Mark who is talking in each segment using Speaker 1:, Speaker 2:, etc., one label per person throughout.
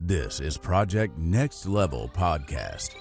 Speaker 1: This is Project Next Level Podcast.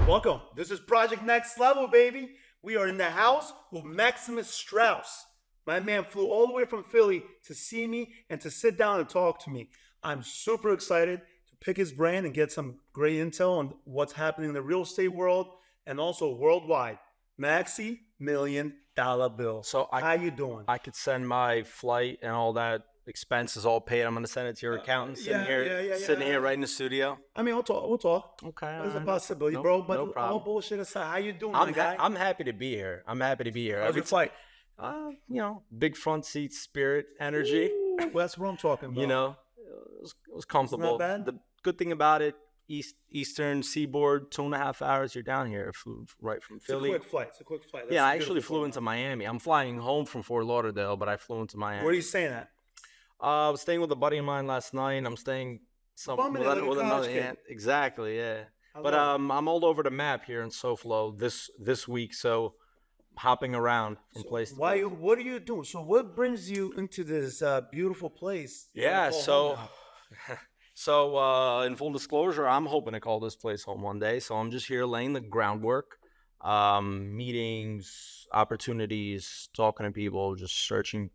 Speaker 2: Welcome. This is Project Next Level, baby. We are in the house with Maxim Shtraus. My man flew all the way from Philly to see me and to sit down and talk to me. I'm super excited to pick his brain and get some great intel on what's happening in the real estate world and also worldwide. Maxi $1 Million Bill.
Speaker 3: So
Speaker 2: how you doing?
Speaker 3: I could send my flight and all that expenses all paid. I'm going to send it to your accountant sitting here right in the studio.
Speaker 2: I mean, we'll talk.
Speaker 3: Okay.
Speaker 2: There's a possibility, bro. But all bullshit aside, how you doing, my guy?
Speaker 3: I'm happy to be here.
Speaker 2: How's your flight?
Speaker 3: Big front seat, spirit, energy.
Speaker 2: Ooh, well, that's what I'm talking about.
Speaker 3: It was comfortable.
Speaker 2: Not bad.
Speaker 3: The good thing about it, Eastern Seaboard, 2.5 hours, you're down here. Flew right from Philly.
Speaker 2: It's a quick flight.
Speaker 3: Yeah, I actually flew into Miami. I'm flying home from Fort Lauderdale, but I flew into Miami.
Speaker 2: Where are you staying at?
Speaker 3: I was staying with a buddy of mine last night. I'm staying with another. Yeah, exactly. Yeah. But I'm all over the map here in SoFlo this week, so hopping around from place to place.
Speaker 2: What are you doing? So what brings you into this beautiful place?
Speaker 3: Yeah. So in full disclosure, I'm hoping to call this place home one day. So I'm just here laying the groundwork, meetings, opportunities, talking to people, just searching,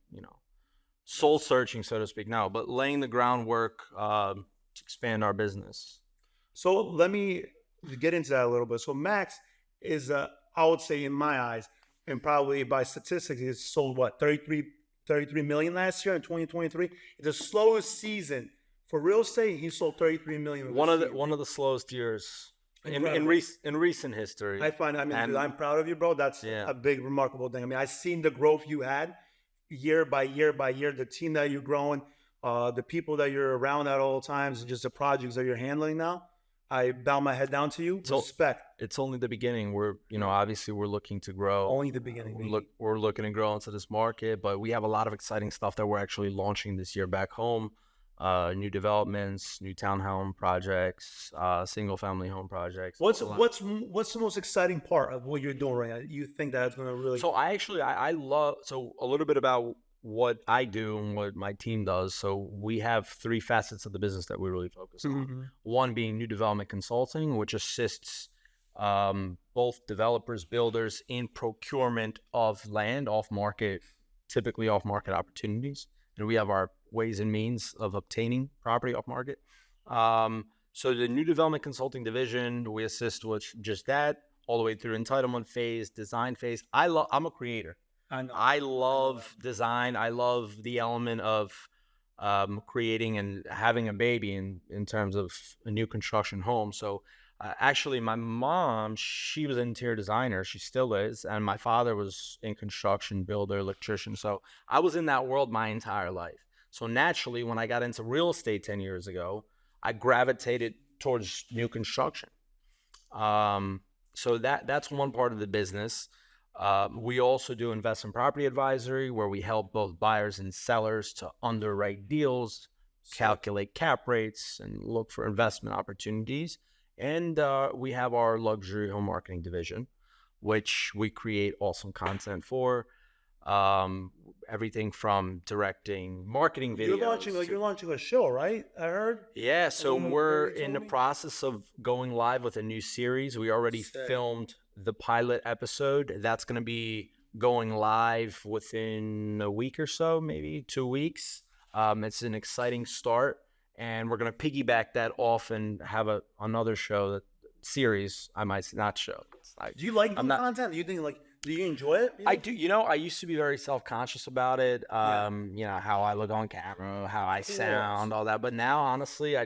Speaker 3: soul searching, so to speak now, but laying the groundwork to expand our business.
Speaker 2: So let me get into that a little bit. So Max is, I would say in my eyes, and probably by statistics, he's sold 33 million last year in 2023. It's the slowest season for real estate. He sold 33 million.
Speaker 3: One of the slowest years in recent history.
Speaker 2: I'm proud of you, bro. That's a big, remarkable thing. I mean, I've seen the growth you had year by year by year, the team that you're growing, the people that you're around at all times, and just the projects that you're handling now. I bow my head down to you. Respect.
Speaker 3: It's only the beginning. We're, obviously we're looking to grow.
Speaker 2: Only the beginning.
Speaker 3: We're looking to grow into this market, but we have a lot of exciting stuff that we're actually launching this year back home. New developments, new townhome projects, single family home projects.
Speaker 2: What's the most exciting part of what you're doing right now? You think that's going to really?
Speaker 3: So I love a little bit about what I do and what my team does. So we have 3 facets of the business that we really focus on.
Speaker 2: Mm-hmm.
Speaker 3: One being new development consulting, which assists both developers, builders in procurement of land typically off market opportunities. And we have our ways and means of obtaining property off market. So the new development consulting division, we assist with just that all the way through entitlement phase, design phase. I'm a creator. I love design. I love the element of creating and having a baby in terms of a new construction home. So actually, my mom, she was an interior designer. She still is. And my father was in construction, builder, electrician. So I was in that world my entire life. So naturally, when I got into real estate 10 years ago, I gravitated towards new construction. So that's one part of the business. We also do investment property advisory, where we help both buyers and sellers to underwrite deals, calculate cap rates, and look for investment opportunities. And we have our luxury home marketing division, which we create awesome content for. Everything from directing marketing videos.
Speaker 2: You're launching a show, right? I heard.
Speaker 3: Yeah, so we're in the process of going live with a new series. We already filmed the pilot episode. That's going to be going live within a week or so, maybe 2 weeks. It's an exciting start, and we're going to piggyback that off and have another show, series. I might not show.
Speaker 2: Do you like content? Do you enjoy it?
Speaker 3: I do. I used to be very self-conscious about it. How I look on camera, how I sound, all that. But now, honestly, I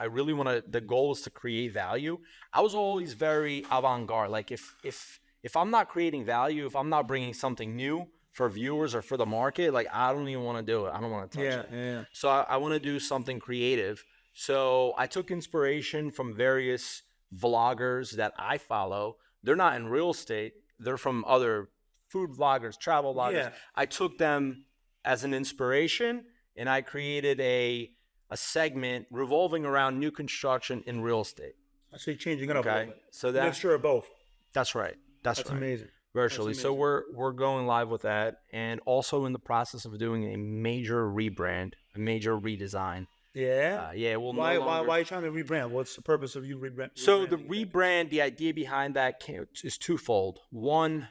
Speaker 3: really want to, the goal is to create value. I was always very avant-garde. Like if I'm not creating value, if I'm not bringing something new for viewers or for the market, like I don't even want to do it. I don't want to touch it.
Speaker 2: Yeah.
Speaker 3: So I want to do something creative. So I took inspiration from various vloggers that I follow. They're not in real estate. They're from other food vloggers, travel vloggers.
Speaker 2: Yeah.
Speaker 3: I took them as an inspiration, and I created a segment revolving around new construction in real estate.
Speaker 2: So you're changing it up a little bit.
Speaker 3: So that
Speaker 2: mixture of both.
Speaker 3: That's right. That's right.
Speaker 2: Amazing.
Speaker 3: virtually. So we're going live with that, and also in the process of doing a major rebrand, a major redesign.
Speaker 2: Yeah.
Speaker 3: Yeah. We'll
Speaker 2: Why
Speaker 3: no longer.
Speaker 2: are you trying to rebrand? What's the purpose of you rebrand?
Speaker 3: So the rebrand, the idea behind that is twofold. One,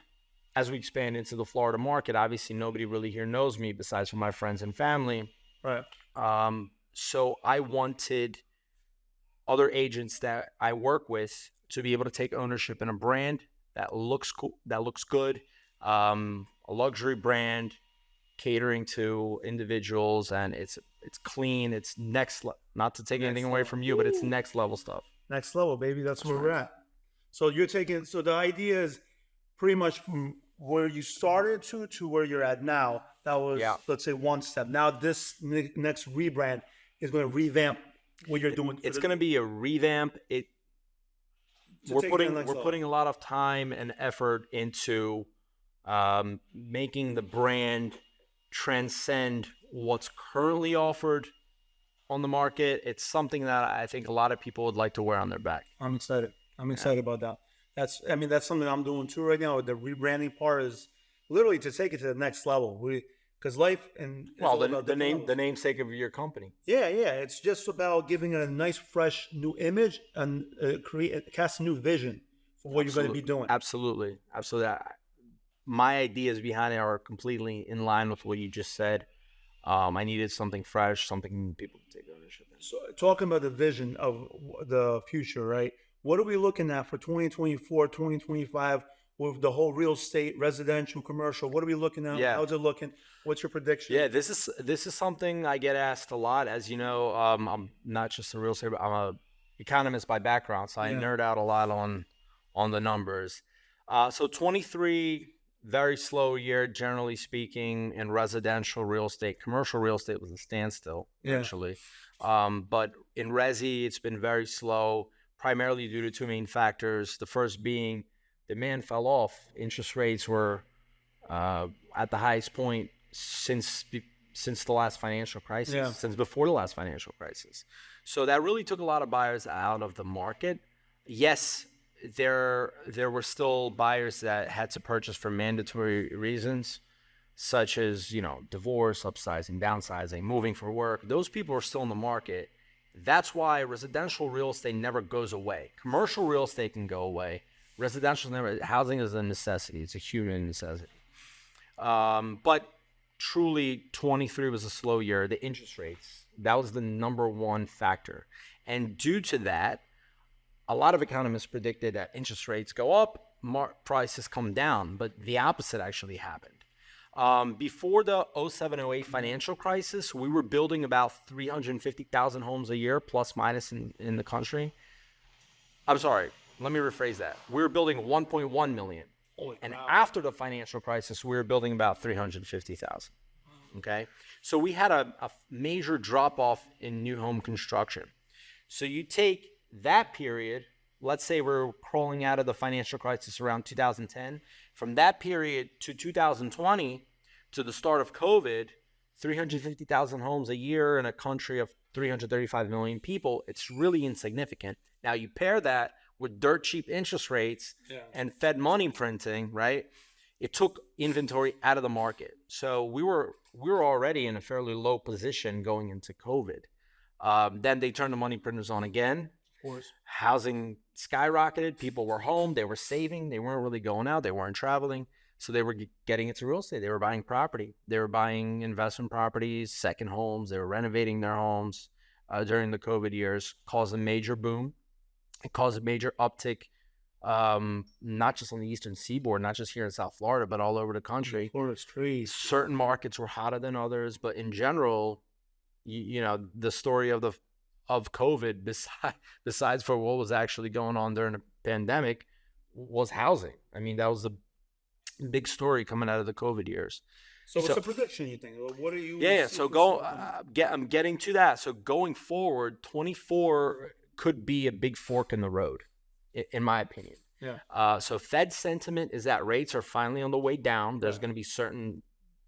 Speaker 3: as we expand into the Florida market, obviously nobody really here knows me besides from my friends and family.
Speaker 2: Right.
Speaker 3: So I wanted other agents that I work with to be able to take ownership in a brand that looks cool, that looks good, a luxury brand catering to individuals, and it's clean. It's not to take anything away from you, but it's next level stuff.
Speaker 2: Next level, baby. That's where we're at. So the idea is pretty much from where you started to where you're at now. That was, let's say, one step. Now this next rebrand is going to revamp what you're doing.
Speaker 3: It's going to be a revamp. We're putting a lot of time and effort into making the brand transcend what's currently offered on the market. It's something that I think a lot of people would like to wear on their back.
Speaker 2: I'm excited. About that. That's something I'm doing too right now. The rebranding part is literally to take it to the next level. Because life and
Speaker 3: the namesake of your company.
Speaker 2: Yeah. It's just about giving it a nice, fresh, new image and cast a new vision for what you're going to be doing.
Speaker 3: Absolutely. My ideas behind it are completely in line with what you just said. I needed something fresh, something people can take ownership in.
Speaker 2: So, talking about the vision of the future, right? What are we looking at for 2024, 2025 with the whole real estate, residential, commercial? What are we looking at?
Speaker 3: Yeah.
Speaker 2: How's it looking? What's your prediction?
Speaker 3: Yeah, this is something I get asked a lot. As you know, I'm not just a real estate, but I'm a economist by background, so I nerd out a lot on the numbers. So 23, very slow year, generally speaking, in residential real estate. Commercial real estate was a standstill, actually. But in resi, it's been very slow, primarily due to two main factors. The first being demand fell off. Interest rates were at the highest point since the last financial crisis, since before the last financial crisis. So that really took a lot of buyers out of the market. Yes, there were still buyers that had to purchase for mandatory reasons, such as, divorce, upsizing, downsizing, moving for work. Those people are still in the market. That's why residential real estate never goes away. Commercial real estate can go away. Residential never. Housing is a necessity. It's a human necessity. But truly, 23 was a slow year. The interest rates, that was the number one factor. And due to that, a lot of economists predicted that interest rates go up, prices come down, but the opposite actually happened. Before the 07-08 financial crisis, we were building about 350,000 homes a year, plus minus in the country. I'm sorry, let me rephrase that. We were building 1.1 million. And after the financial crisis, we were building about 350,000. Okay? So we had a major drop-off in new home construction. So you take that period, let's say we're crawling out of the financial crisis around 2010. From that period to 2020, to the start of COVID, 350,000 homes a year in a country of 335 million people, it's really insignificant. Now you pair that with dirt cheap interest rates and Fed money printing, right? It took inventory out of the market. So we were already in a fairly low position going into COVID. Then they turned the money printers on again. Of course. Housing skyrocketed. People were home. They were saving. They weren't really going out. They weren't traveling. So they were getting into real estate. They were buying property. They were buying investment properties, second homes. They were renovating their homes during the COVID years. Caused a major boom. It caused a major uptick, not just on the eastern seaboard, not just here in South Florida, but all over the country.
Speaker 2: Florida's trees.
Speaker 3: Certain markets were hotter than others, but in general, the story of COVID, besides for what was actually going on during the pandemic, was housing. I mean, that was the big story coming out of the COVID years.
Speaker 2: So what's the prediction, you think? What are you?
Speaker 3: Yeah. So I'm getting to that. So going forward, 24 could be a big fork in the road, in my opinion. Yeah. So Fed sentiment is that rates are finally on the way down. There's going to be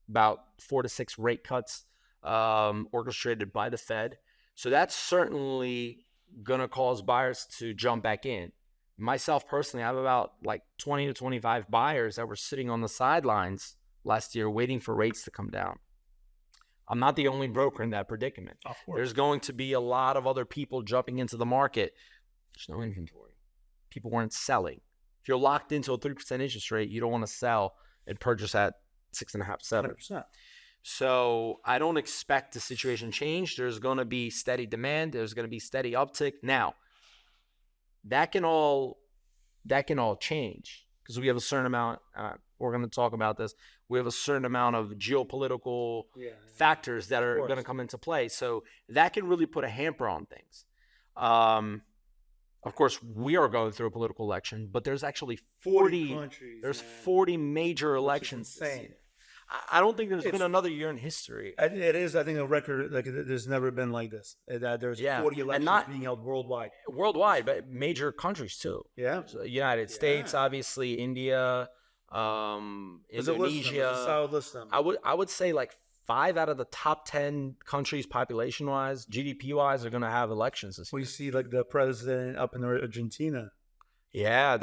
Speaker 3: about 4 to 6 rate cuts orchestrated by the Fed. So that's certainly going to cause buyers to jump back in. Myself personally, I have about like 20 to 25 buyers that were sitting on the sidelines last year waiting for rates to come down. I'm not the only broker in that predicament.
Speaker 2: Of course.
Speaker 3: There's going to be a lot of other people jumping into the market. There's no inventory. People weren't selling. If you're locked into a 3% interest rate, you don't want to sell and purchase at 6.5%, 7%. So I don't expect the situation change. There's going to be steady demand. There's going to be steady uptick. Now, that can all change because we have a certain amount. We're going to talk about this. We have a certain amount of geopolitical factors that are going to come into play. So that can really put a hamper on things. Of course, we are going through a political election, but there's actually 40 countries. There's 40 major elections. Insane. I don't think there's been another year in history.
Speaker 2: It is, I think, a record. Like there's never been like this. There's 40 elections being held worldwide.
Speaker 3: Worldwide, but major countries too.
Speaker 2: Yeah.
Speaker 3: So United States, obviously, India, Indonesia.
Speaker 2: List them.
Speaker 3: I would say like 5 out of the top 10 countries, population-wise, GDP-wise, are going to have elections this year.
Speaker 2: We see like the president up in Argentina.
Speaker 3: Yeah,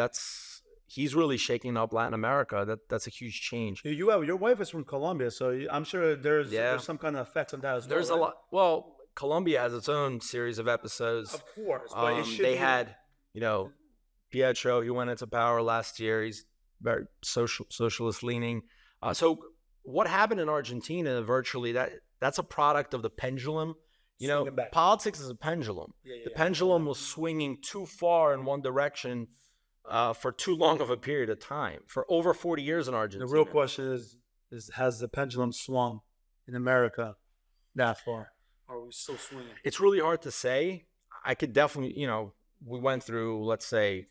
Speaker 3: he's really shaking up Latin America. That's a huge change.
Speaker 2: Your wife is from Colombia, so I'm sure there's some kind of effects on that as well.
Speaker 3: There's a lot. Well, Colombia has its own series of episodes.
Speaker 2: Of course, but
Speaker 3: they had, Pietro. He went into power last year. He's very socialist leaning. So what happened in Argentina? Virtually, that's a product of the pendulum. Politics is a pendulum. The pendulum was swinging too far in one direction. For too long of a period of time, for over 40 years in Argentina.
Speaker 2: The real question is has the pendulum swung in America that far? Or are we still swinging?
Speaker 3: It's really hard to say. I could definitely, we went through, let's say,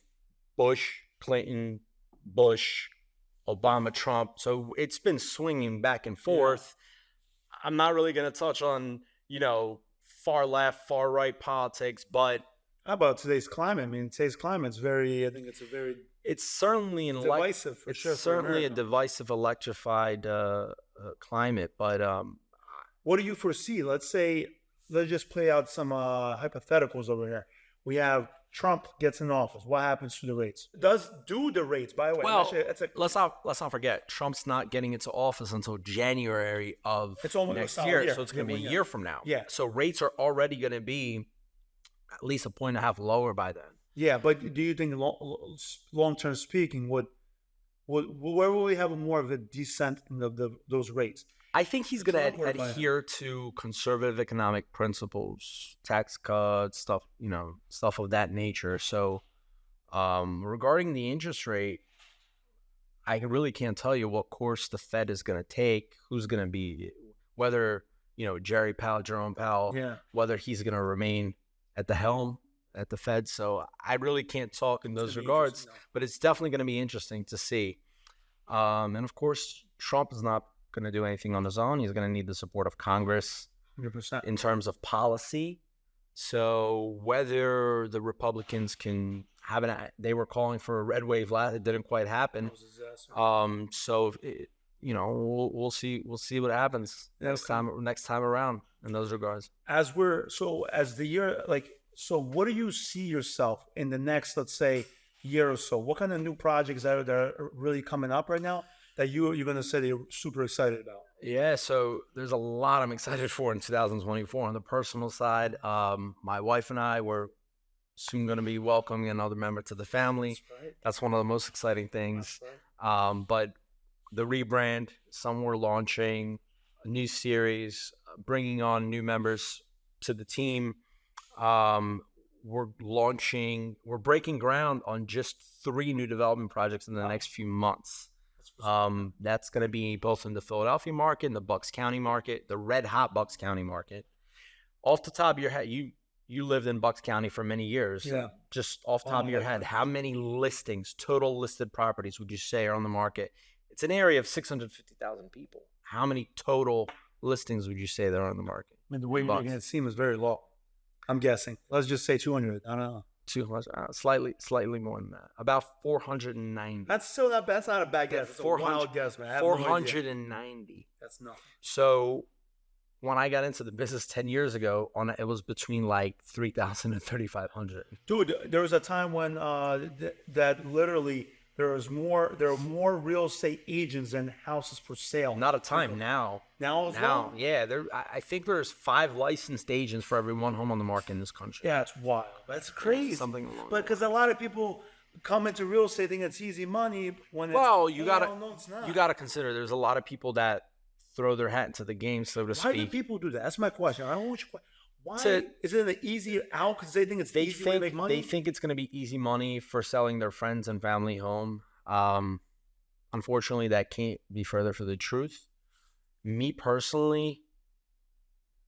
Speaker 3: Bush, Clinton, Bush, Obama, Trump. So it's been swinging back and forth. Yeah. I'm not really going to touch on, far left, far right politics, but
Speaker 2: how about today's climate? I mean, today's climate's
Speaker 3: it's certainly
Speaker 2: divisive for sure.
Speaker 3: It's certainly a divisive, electrified climate. But
Speaker 2: what do you foresee? Let's just play out some hypotheticals over here. We have Trump gets in office. What happens to the rates? Do the rates, by the way?
Speaker 3: Well, let's not forget, Trump's not getting into office until January of next year. So it's going to be a year from now.
Speaker 2: Yeah.
Speaker 3: So rates are already going to be at least a point and a half lower by then.
Speaker 2: Yeah, but do you think long-term speaking, where will we have more of a descent in those rates?
Speaker 3: I think he's going to adhere to conservative economic principles, tax cuts, stuff of that nature. So regarding the interest rate, I really can't tell you what course the Fed is going to take, who's going to be, whether, Jerome Powell, whether he's going to remain at the helm at the Fed. So I really can't talk in those regards, but it's definitely going to be interesting to see. And of course, Trump is not going to do anything on his own. He's going to need the support of Congress
Speaker 2: 100%.
Speaker 3: In terms of policy. So whether the Republicans can have they were calling for a red wave last, it didn't quite happen. So we'll see what happens next time around in those regards.
Speaker 2: So what do you see yourself in the next, let's say, year or so? What kind of new projects that are really coming up right now that you're going to say that you're super excited about?
Speaker 3: Yeah, so there's a lot I'm excited for in 2024 on the personal side. My wife and I were soon going to be welcoming another member to the family. That's right. That's one of the most exciting things. Right. But the rebrand, we're launching a new series, bringing on new members to the team. We're breaking ground on just 3 new development projects in the next few months. That's going to be both in the Philadelphia market, in the Bucks County market, the red hot Bucks County market. Off the top of your head, you lived in Bucks County for many years.
Speaker 2: Yeah.
Speaker 3: Just off the top of your head, how many listings, total listed properties would you say are on the market? It's an area of 650,000 people. How many total listings would you say there are on the market?
Speaker 2: I mean, the way you're making it seem is very low. I'm guessing. Let's just say 200. I don't know.
Speaker 3: 200, slightly more than that. About 490.
Speaker 2: That's not a bad guess. It's a wild guess, man.
Speaker 3: 490.
Speaker 2: That's nothing.
Speaker 3: So when I got into the business 10 years ago, it was between like 3,000 and 3,500.
Speaker 2: Dude, there was a time when that literally there were more real estate agents than houses for sale.
Speaker 3: Not a time now.
Speaker 2: Now as well?
Speaker 3: Yeah. I think there's 5 licensed agents for every 1 home on the market in this country.
Speaker 2: Yeah, it's wild. That's crazy.
Speaker 3: Something along
Speaker 2: But because a lot of people come into real estate thinking it's easy money when
Speaker 3: you gotta consider there's a lot of people that throw their hat into the game, so to speak.
Speaker 2: Why do people do that? That's my question. I don't know why is it an easy out? Because they think it's easy to make money?
Speaker 3: They think it's going to be easy money for selling their friends and family home. Unfortunately, that can't be further from the truth. Me personally,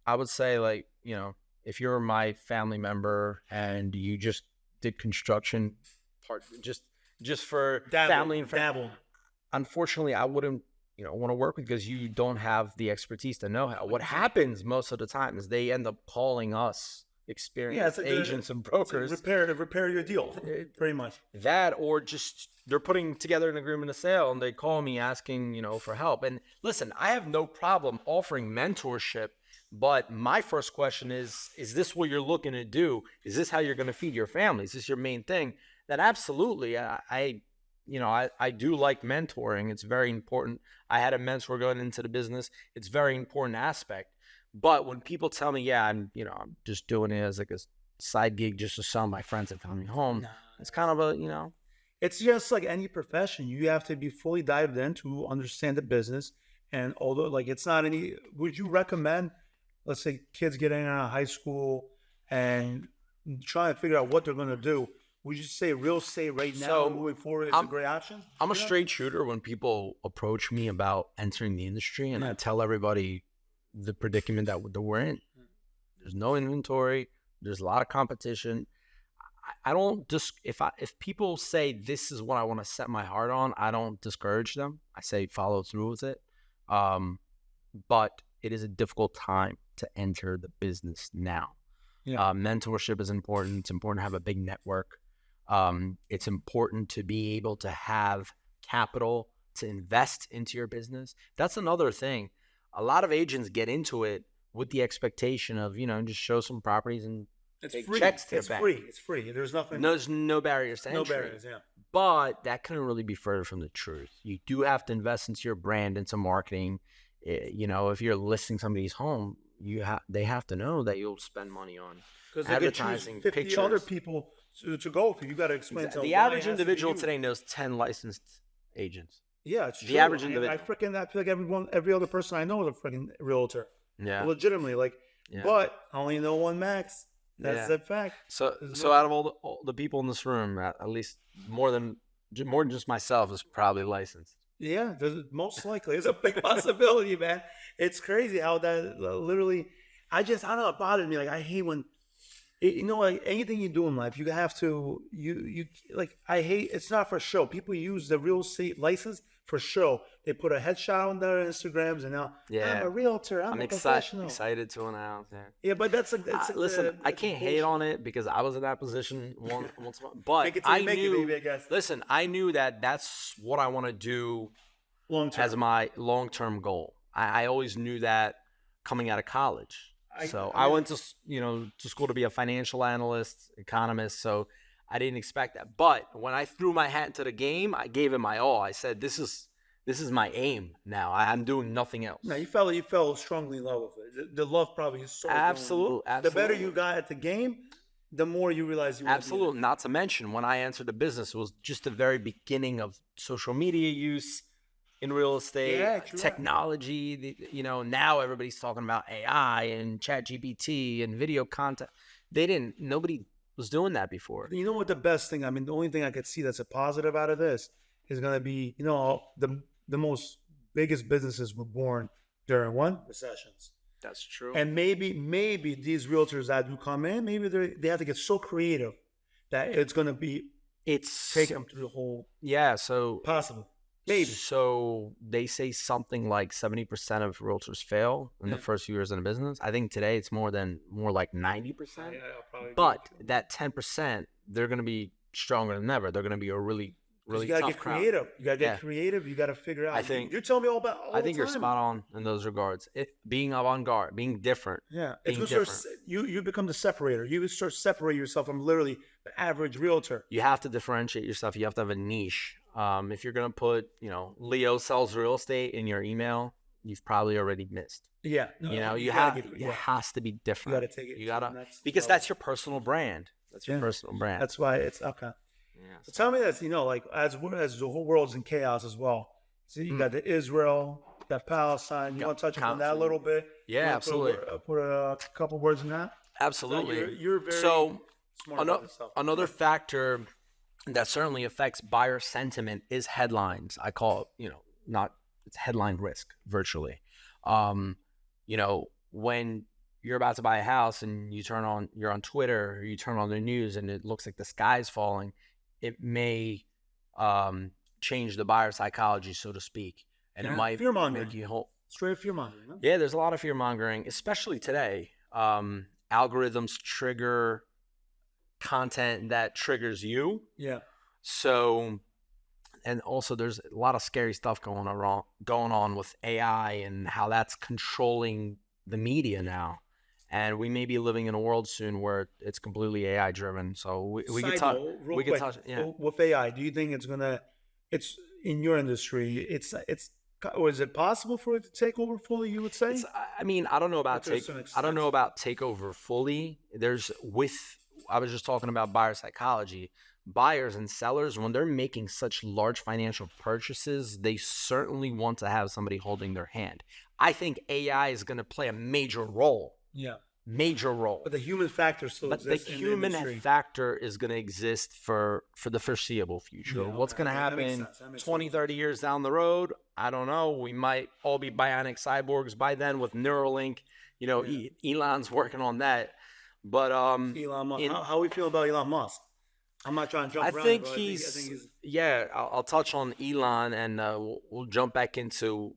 Speaker 3: I would say, like, you know, if you're my family member and you just did construction part just for family and friends, unfortunately, I wouldn't want to work with, because you don't have the expertise to know how. What happens most of the time is they end up calling us experienced agents and brokers.
Speaker 2: Repair your deal, pretty much.
Speaker 3: That, or just they're putting together an agreement of sale and they call me asking, for help. And listen, I have no problem offering mentorship, but my first question is this what you're looking to do? Is this how you're going to feed your family? Is this your main thing? Then absolutely, I do like mentoring. It's very important. I had a mentor going into the business. It's a very important aspect. But when people tell me, I'm just doing it as like a side gig just to sell my friends and family home, it's kind of
Speaker 2: It's just like any profession. You have to be fully dived in to understand the business. And although, like, it's not any, would you recommend, let's say, kids getting out of high school and trying to figure out what they're going to do? Would you say real estate right now moving forward is a great option?
Speaker 3: I'm a straight shooter when people approach me about entering the industry, and I tell everybody the predicament that we're in. There's no inventory. There's a lot of competition. I don't if people say this is what I want to set my heart on, I don't discourage them. I say follow through with it. But it is a difficult time to enter the business now. Yeah. Mentorship is important. It's important to have a big network. It's important to be able to have capital to invest into your business. That's another thing. A lot of agents get into it with the expectation of, just show some properties and take checks to the bank.
Speaker 2: It's free. There's nothing.
Speaker 3: There's no barriers to entry.
Speaker 2: No barriers, yeah.
Speaker 3: But that couldn't really be further from the truth. You do have to invest into your brand, into marketing. If you're listing somebody's home, they have to know that you'll spend money on advertising,
Speaker 2: because 50
Speaker 3: pictures.
Speaker 2: Other people to go for. You got to explain to them.
Speaker 3: The average individual today knows 10 licensed agents.
Speaker 2: Yeah, it's true.
Speaker 3: The average individual.
Speaker 2: I feel like every other person I know is a freaking realtor.
Speaker 3: Yeah.
Speaker 2: Legitimately, but I only know one Max. That's a fact.
Speaker 3: So out of all the people in this room, at least more than just myself is probably licensed.
Speaker 2: Yeah, most likely. It's a big possibility, man. It's crazy how that literally. I don't know. It bothers me. Like, I hate when. Like anything you do in life, you have to, I hate, it's not for show. People use the real estate license for show. They put a headshot on their Instagrams and now, I'm a realtor, I'm a professional.
Speaker 3: Excited to announce.
Speaker 2: Yeah, but that's
Speaker 3: listen, I can't hate on it because I was in that position once, but I knew that that's what I want to do long-term. As my long-term goal. I always knew that coming out of college. I went to school to be a financial analyst, economist. So I didn't expect that. But when I threw my hat into the game, I gave it my all. I said, "This is my aim now. I'm doing nothing else."
Speaker 2: No, you fell strongly in love with it. The love probably is so
Speaker 3: absolutely.
Speaker 2: The better you got at the game, the more you realize you
Speaker 3: absolutely. Not to mention, when I entered the business, it was just the very beginning of social media use. In real estate, technology, now everybody's talking about AI and ChatGPT and video content. Nobody was doing that before.
Speaker 2: You know what the best thing, the only thing I could see that's a positive out of this is going to be, the most biggest businesses were born during recessions.
Speaker 3: That's true.
Speaker 2: And maybe these realtors that do come in, maybe they have to get so creative that it's going to take them through the whole.
Speaker 3: Yeah. So
Speaker 2: possible. Maybe.
Speaker 3: So they say something like 70% of realtors fail in the first few years in a business. I think today it's more like 90%. But that 10%, they're going to be stronger than ever. They're going to be a really really
Speaker 2: you gotta
Speaker 3: tough
Speaker 2: get
Speaker 3: crowd.
Speaker 2: creative. You gotta get
Speaker 3: Yeah.
Speaker 2: creative. You gotta figure out.
Speaker 3: I think-
Speaker 2: you're telling me all about. All
Speaker 3: I think
Speaker 2: the
Speaker 3: you're
Speaker 2: time.
Speaker 3: spot on in those regards. Being avant-garde, being different.
Speaker 2: Yeah, it's
Speaker 3: Being
Speaker 2: gonna
Speaker 3: different.
Speaker 2: you become the separator. You start separate yourself from literally the average realtor.
Speaker 3: You have to differentiate yourself. You have to have a niche. If you're gonna put, Leo sells real estate in your email, you've probably already missed.
Speaker 2: Yeah, no,
Speaker 3: You
Speaker 2: gotta
Speaker 3: have
Speaker 2: get-
Speaker 3: it has to be different.
Speaker 2: You gotta take it.
Speaker 3: You
Speaker 2: to the
Speaker 3: gotta
Speaker 2: next
Speaker 3: because
Speaker 2: level.
Speaker 3: that's your personal brand. That's your
Speaker 2: Yeah.
Speaker 3: personal brand.
Speaker 2: That's why it's okay.
Speaker 3: Yeah,
Speaker 2: So tell me this, like as the whole world's in chaos as well. So you got the Israel, you got Palestine. You want to touch on that a little bit?
Speaker 3: Yeah,
Speaker 2: You wanna
Speaker 3: absolutely.
Speaker 2: Put a couple words in that.
Speaker 3: Absolutely.
Speaker 2: You're very
Speaker 3: so
Speaker 2: smart about this stuff.
Speaker 3: another factor that certainly affects buyer sentiment is headlines. I call it, it's headline risk virtually. When you're about to buy a house and you're on Twitter or you turn on the news and it looks like the sky's falling, it may change the buyer psychology, so to speak. And it might
Speaker 2: fear-mongering.
Speaker 3: make you
Speaker 2: Straight fear mongering. Huh?
Speaker 3: Yeah, there's a lot of fear mongering, especially today. Algorithms trigger content that triggers you.
Speaker 2: Yeah.
Speaker 3: So, and also there's a lot of scary stuff going on with AI and how that's controlling the media now. And we may be living in a world soon where it's completely AI driven. So we can touch. We can touch. Yeah.
Speaker 2: With AI, do you think it's in your industry? Or is it possible for it to take over fully? You would say.
Speaker 3: I don't know about
Speaker 2: To a certain
Speaker 3: I don't know
Speaker 2: extent.
Speaker 3: about takeover fully. I was just talking about buyer psychology. Buyers and sellers, when they're making such large financial purchases, they certainly want to have somebody holding their hand. I think AI is going to play a major role.
Speaker 2: Yeah.
Speaker 3: Major role.
Speaker 2: But the human factor still
Speaker 3: But the
Speaker 2: exists.
Speaker 3: human
Speaker 2: in the industry.
Speaker 3: factor is going to exist for the foreseeable future.
Speaker 2: Yeah,
Speaker 3: What's
Speaker 2: okay.
Speaker 3: going to
Speaker 2: That makes
Speaker 3: happen
Speaker 2: sense. That makes
Speaker 3: 20, 30 years down the road? I don't know. We might all be bionic cyborgs by then with Neuralink. Elon's working on that. But
Speaker 2: Elon Musk. How we feel about Elon Musk? I'm not trying to jump around.
Speaker 3: I think
Speaker 2: but
Speaker 3: he's
Speaker 2: I think he's
Speaker 3: yeah. I'll touch on Elon and we'll jump back into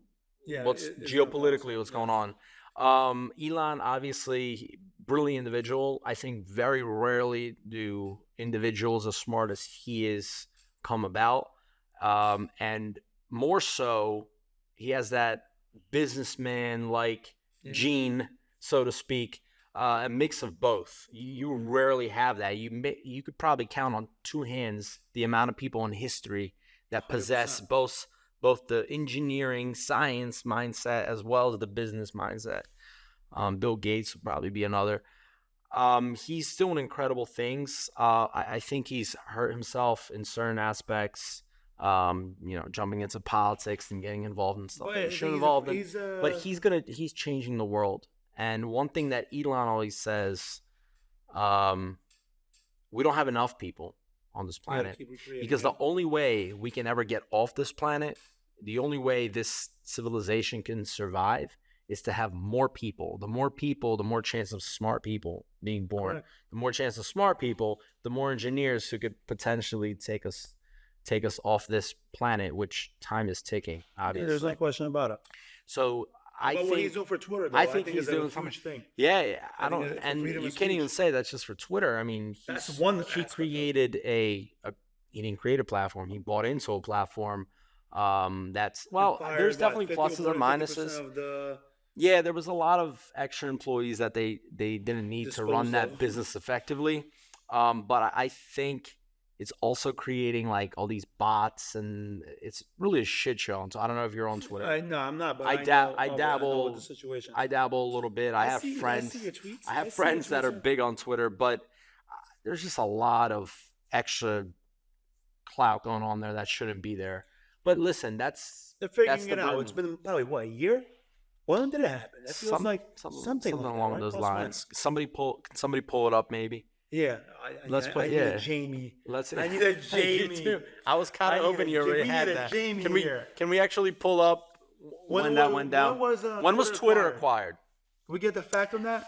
Speaker 3: what's
Speaker 2: it's
Speaker 3: geopolitically what's going on. Elon, obviously, brilliant individual. I think very rarely do individuals as smart as he is come about. And more so, he has that businessman-like gene, so to speak, a mix of both. You rarely have that. You could probably count on two hands the amount of people in history that possess
Speaker 2: 100%.
Speaker 3: both the engineering science mindset as well as the business mindset. Bill Gates would probably be another. He's doing incredible things. I think he's hurt himself in certain aspects. Jumping into politics and getting involved in stuff that he shouldn't involve in. But he's changing the world. And one thing that Elon always says, we don't have enough people on this planet. Because the only way we can ever get off this planet, the only way this civilization can survive is to have more people. The more people, the more chance of smart people being born.
Speaker 2: Correct.
Speaker 3: The more chance of smart people, the more engineers who could potentially take us off this planet, which time is ticking, obviously.
Speaker 2: There's no question about it.
Speaker 3: So I think
Speaker 2: what he's doing for Twitter, though,
Speaker 3: I think he's
Speaker 2: is a
Speaker 3: doing
Speaker 2: huge
Speaker 3: something.
Speaker 2: thing.
Speaker 3: Yeah.
Speaker 2: I
Speaker 3: I don't,
Speaker 2: think it's
Speaker 3: and
Speaker 2: freedom
Speaker 3: you
Speaker 2: of
Speaker 3: can't even
Speaker 2: speech.
Speaker 3: say that's just for Twitter. I mean,
Speaker 2: That's one
Speaker 3: he
Speaker 2: aspect of it.
Speaker 3: created he didn't create a platform. He bought into a platform. There's definitely pluses and minuses. Yeah, there was a lot of extra employees that they didn't need to run
Speaker 2: Disposed
Speaker 3: that
Speaker 2: of.
Speaker 3: business effectively. But I think it's also creating like all these bots, and it's really a shit show. So I don't know if you're on Twitter.
Speaker 2: No, I'm not. But
Speaker 3: I
Speaker 2: know
Speaker 3: dabble.
Speaker 2: with the situation.
Speaker 3: I dabble a little bit. I have
Speaker 2: see
Speaker 3: friends.
Speaker 2: your tweets.
Speaker 3: I have
Speaker 2: see
Speaker 3: friends
Speaker 2: your
Speaker 3: that are
Speaker 2: tweets.
Speaker 3: big on Twitter, but there's just a lot of extra clout going on there that shouldn't be there. But listen,
Speaker 2: They're
Speaker 3: that's
Speaker 2: figuring
Speaker 3: the
Speaker 2: it out.
Speaker 3: burden.
Speaker 2: It's been probably what, a year? When did it happen? That feels like something like
Speaker 3: along
Speaker 2: that, right?
Speaker 3: those
Speaker 2: Plus
Speaker 3: lines. Somebody pull it up, maybe.
Speaker 2: Yeah, I need a Jamie. I need a Jamie.
Speaker 3: I was kind of hoping you already had that. Can we actually pull up when that went down? When was Twitter acquired?
Speaker 2: Can we get the fact on that?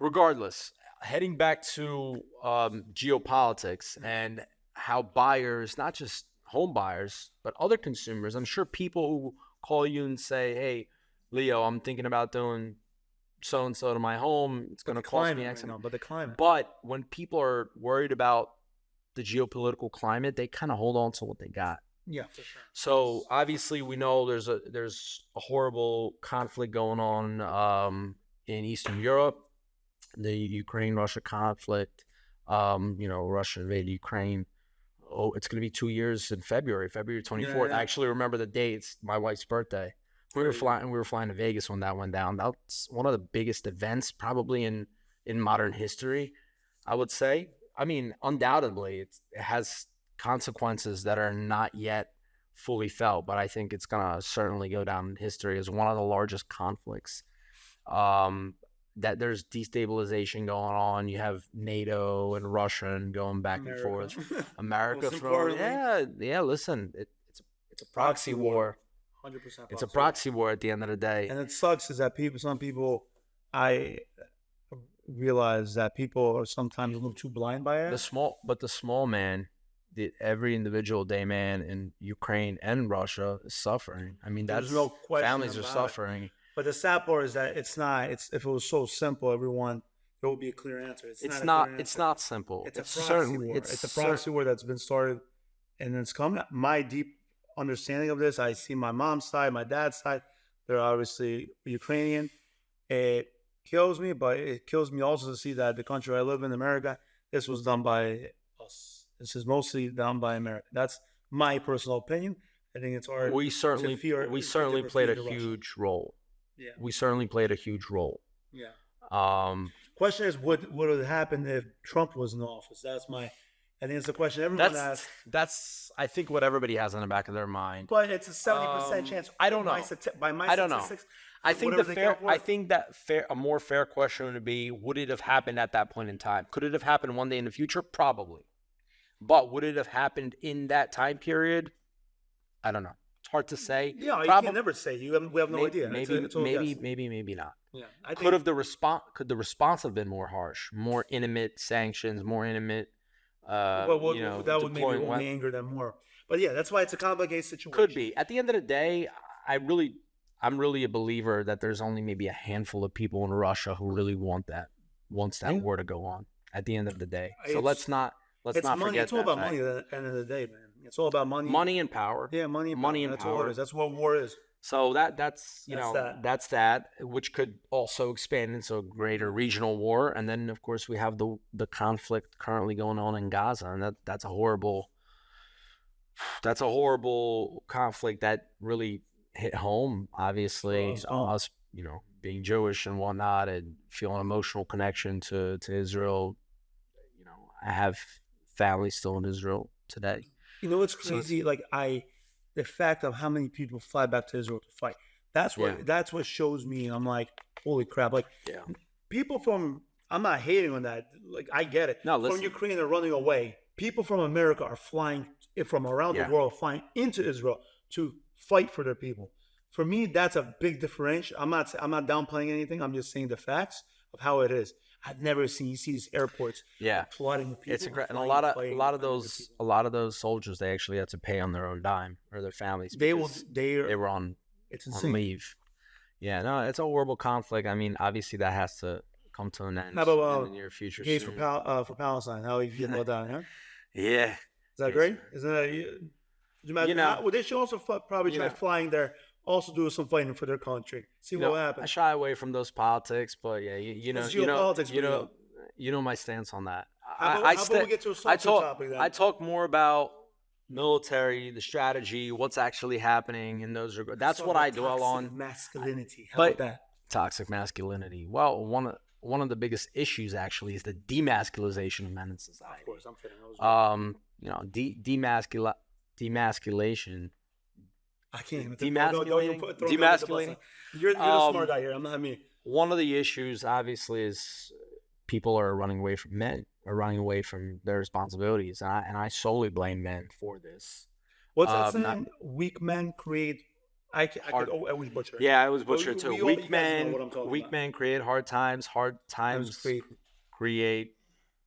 Speaker 3: Regardless, heading back to geopolitics and how buyers, not just home buyers, but other consumers, I'm sure people who call you and say, hey, Leo, I'm thinking about doing so-and-so to my home. It's going to cost me X.
Speaker 2: But the climate.
Speaker 3: But when people are worried about the geopolitical climate, they kind of hold on to what they got.
Speaker 2: Yeah, for sure.
Speaker 3: So obviously we know there's a horrible conflict going on in Eastern Europe, the Ukraine-Russia conflict. Russia invaded Ukraine. Oh, it's going to be 2 years in February 24th.
Speaker 2: Yeah.
Speaker 3: I actually remember the date. It's my wife's birthday. We were flying to Vegas when that went down. That's one of the biggest events probably in modern history, I would say. I mean, undoubtedly, it has consequences that are not yet fully felt, but I think it's gonna certainly go down in history as one of the largest conflicts. That there's destabilization going on. You have NATO and Russia and going back and forth. America throwing, yeah. Listen, it's a proxy war.
Speaker 2: 100%.
Speaker 3: It's a proxy war at the end of the day.
Speaker 2: And it sucks is that some people, I realize that people are sometimes a little too blind by it.
Speaker 3: The small man, every individual day man in Ukraine and Russia is suffering. I mean,
Speaker 2: There's no question
Speaker 3: families are
Speaker 2: about
Speaker 3: suffering.
Speaker 2: It. But the sad part is that it's not. If it was so simple, everyone, there would be a clear answer.
Speaker 3: It's not simple.
Speaker 2: It's a proxy war. It's a proxy war that's been started, and it's come. My deep understanding of this, I see my mom's side, my dad's side. They're obviously Ukrainian. It kills me, but it kills me also to see that the country I live in, America, this was done by us. This is mostly done by America. That's my personal opinion. I think it's hard.
Speaker 3: We certainly played a huge role.
Speaker 2: Yeah.
Speaker 3: We certainly played a huge role.
Speaker 2: Yeah. Question is, what would have happened if Trump was in office? I think it's the question everyone asks.
Speaker 3: That's I think what everybody has in the back of their mind.
Speaker 2: But it's a 70% chance.
Speaker 3: I don't know.
Speaker 2: By my
Speaker 3: I don't know. I think a more fair question would be: would it have happened at that point in time? Could it have happened one day in the future? Probably. But would it have happened in that time period? I don't know. It's hard to say.
Speaker 2: Yeah, you can never say. We have no idea.
Speaker 3: Maybe not.
Speaker 2: Yeah,
Speaker 3: could the response have been more harsh, more intimate sanctions, more intimate?
Speaker 2: That would maybe only anger them more. But yeah, that's why it's a complicated situation.
Speaker 3: Could be. At the end of the day, I'm really a believer that there's only maybe a handful of people in Russia who really wants that war to go on. At the end of the day, so let's not forget that.
Speaker 2: It's all about money at the end of the day, man. It's all about money.
Speaker 3: Money and power.
Speaker 2: Yeah, money and
Speaker 3: power.
Speaker 2: That's all it is. That's what war is.
Speaker 3: So that's that, which could also expand into a greater regional war. And then, of course, we have the conflict currently going on in Gaza, and that's a horrible conflict that really hit home. Obviously, us, being Jewish and whatnot, and feel an emotional connection to Israel. I have family still in Israel today.
Speaker 2: It's crazy. The fact of how many people fly back to Israel to fight. That's what shows me. I'm like, holy crap! People from. I'm not hating on that. I get it.
Speaker 3: No, listen.
Speaker 2: From Ukraine are running away. People from America are flying from around the world, flying into Israel to fight for their people. For me, that's a big differential. I'm not downplaying anything. I'm just saying the facts of how it is. I've never seen. You see these airports, flooding with people.
Speaker 3: It's incredible, and a lot of those soldiers, they actually had to pay on their own dime, or their families. They were on leave. Yeah, no, it's a horrible conflict. I mean, obviously that has to come to an end in the near future.
Speaker 2: Case for Palestine. How you feel about that? Huh?
Speaker 3: Yeah.
Speaker 2: Is that great? Isn't that? They should also probably try flying there. Also do some fighting for their country. See what happens.
Speaker 3: I shy away from those politics, but yeah, you know my stance on that.
Speaker 2: How about we get to a topic then?
Speaker 3: I talk more about military, the strategy, what's actually happening in those regards. That's what I dwell on.
Speaker 2: Masculinity. How about that?
Speaker 3: Toxic masculinity. Well, one of the biggest issues actually is the demasculization of men in society.
Speaker 2: Of course, I'm kidding.
Speaker 3: Demasculation.
Speaker 2: I can't even
Speaker 3: demasculating.
Speaker 2: You're the smart guy here. I'm not me.
Speaker 3: One of the issues, obviously, is people are running away from men, or running away from their responsibilities, and I solely blame men for this.
Speaker 2: What's that saying? Weak men create. I always butcher it.
Speaker 3: Yeah, I was butchered too. Weak men create hard times. Hard times create.